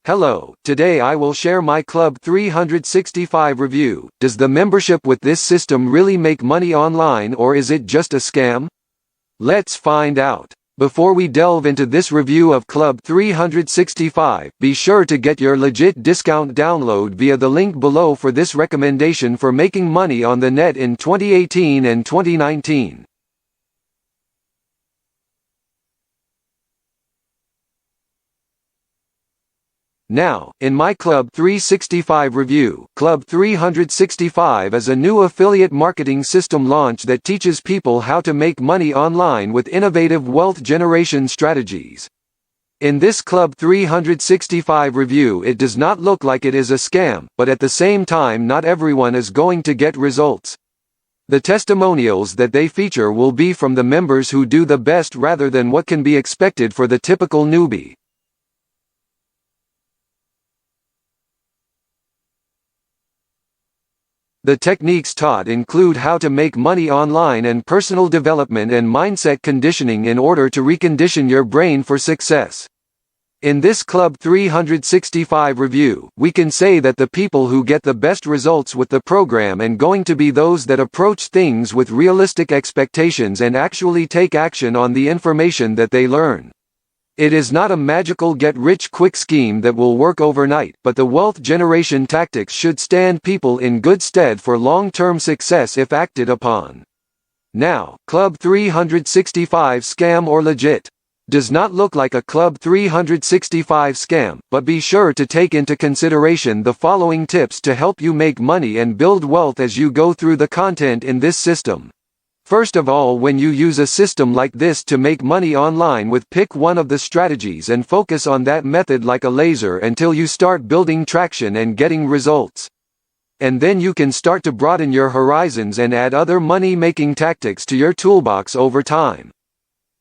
Hello, today I will share my Club 365 review. Does the membership with this system really make money online, or is it just a scam? Let's find out. Before we delve into this review of Club 365, be sure to get your legit discount download via the link below for this recommendation for making money on the net in 2018 and 2019. Now, in my Club 365 review, Club 365 is a new affiliate marketing system launch that teaches people how to make money online with innovative wealth generation strategies. In this Club 365 review, it does not look like it is a scam, but at the same time not everyone is going to get results. The testimonials that they feature will be from the members who do the best rather than what can be expected for the typical newbie. The techniques taught include how to make money online and personal development and mindset conditioning in order to recondition your brain for success. In this Club 365 review, we can say that the people who get the best results with the program are going to be those that approach things with realistic expectations and actually take action on the information that they learn. It is not a magical get-rich-quick scheme that will work overnight, but the wealth generation tactics should stand people in good stead for long-term success if acted upon. Now, Club 365 scam or legit? Does not look like a Club 365 scam, but be sure to take into consideration the following tips to help you make money and build wealth as you go through the content in this system. First of all, when you use a system like this to make money online, pick one of the strategies and focus on that method like a laser until you start building traction and getting results. And then you can start to broaden your horizons and add other money-making tactics to your toolbox over time.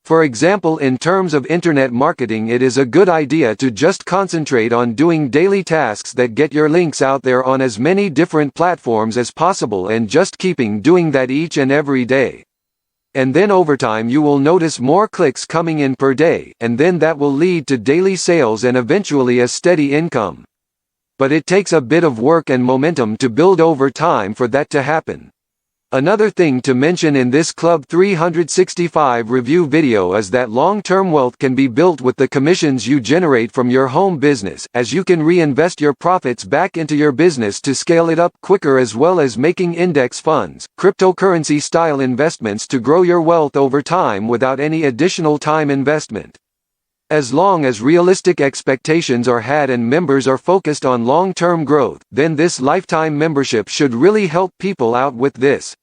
For example, in terms of internet marketing, it is a good idea to just concentrate on doing daily tasks that get your links out there on as many different platforms as possible and just keeping doing that each and every day. And then over time you will notice more clicks coming in per day, and then that will lead to daily sales and eventually a steady income. But it takes a bit of work and momentum to build over time for that to happen. Another thing to mention in this Club 365 review video is that long-term wealth can be built with the commissions you generate from your home business, as you can reinvest your profits back into your business to scale it up quicker, as well as making index funds, cryptocurrency-style investments to grow your wealth over time without any additional time investment. As long as realistic expectations are had and members are focused on long-term growth, then this lifetime membership should really help people out with this.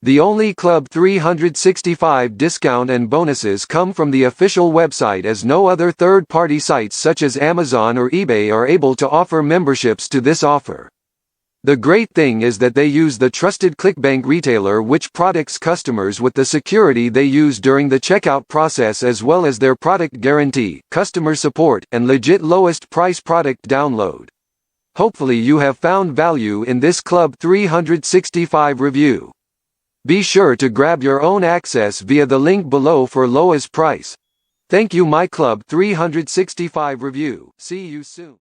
The only Club 365 discount and bonuses come from the official website, as no other third-party sites such as Amazon or eBay are able to offer memberships to this offer. The great thing is that they use the trusted clickbank retailer, which protects customers with the security they use during the checkout process, as well as their product guarantee, customer support, and legit lowest price product download. Hopefully you have found value in this Club 365 review. Be sure to grab your own access via the link below for lowest price. Thank you, my Club 365 review. See you soon.